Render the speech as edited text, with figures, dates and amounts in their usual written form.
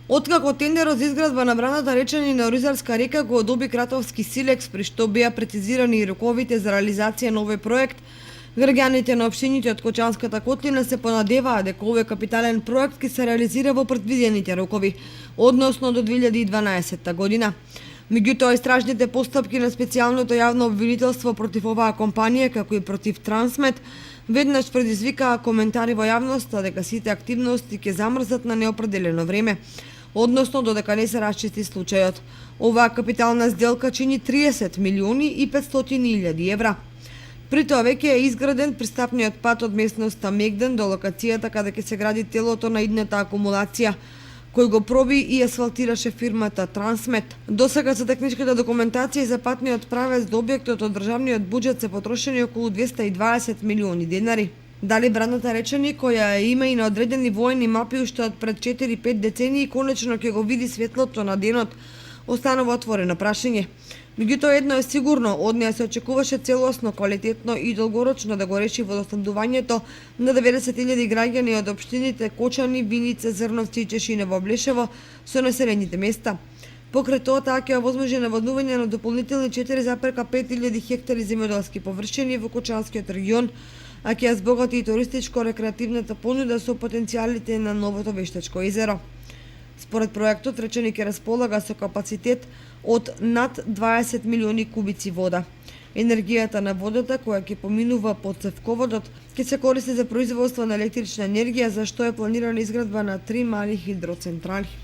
Откако тендерот за изградба на браната Речани на Оризарска река го одоби Кратовски Силекс, при што беа прецизирани и роковите за реализација на овој проект, граѓаните на општините од Кочанската котлина се понадеваа дека овој капитален проект ќе се реализира во предвидените рокови, односно до 2012 година. Меѓутоа, истражните постапки на специјалното јавно обвинителство против оваа компанија, како и против Трансмет, веднаш предизвикаа коментари во јавноста дека сите активности ќе замрзат на неопределено време, односно додека не се расчисти случајот. Оваа капитална сделка чини 30 милиони и 500 илјади евра. При тоа веќе е изграден пристапниот пат од местноста Мегден до локацијата каде ќе се гради телото на идната акумулација, кој го проби и асфалтираше фирмата Трансмет. Досега за техничката документација и за патниот правец до објектот од државниот буџет се потрошени околу 220 милиони денари. Дали браната Речани, која има и на одредени воени мапи уште од пред 4-5 децении, конечно ќе го види светлото на денот, останува отворено прашање. Меѓутоа едно е сигурно, од неа се очекуваше целосно, квалитетно и долгорочно да го реши водоснабдувањето на 90.000 граѓани од општините Кочани, Винице, Зрновци и Чешине во Блешево со населените места. Покрај тоа, таа ќе овозможи наводнување на дополнителни 4,5 хектари земјоделски површини во Кочанскиот регион, а ќе ја збогати и туристичко-рекреативната понуда со потенцијалите на новото вештачко езеро. Според проектот, Речани ќе располага со капацитет од над 20 милиони кубици вода. Енергијата на водата, која ќе поминува под цевководот, ќе се користи за производство на електрична енергија, за што е планирана изградба на 3 мали хидроцентрали.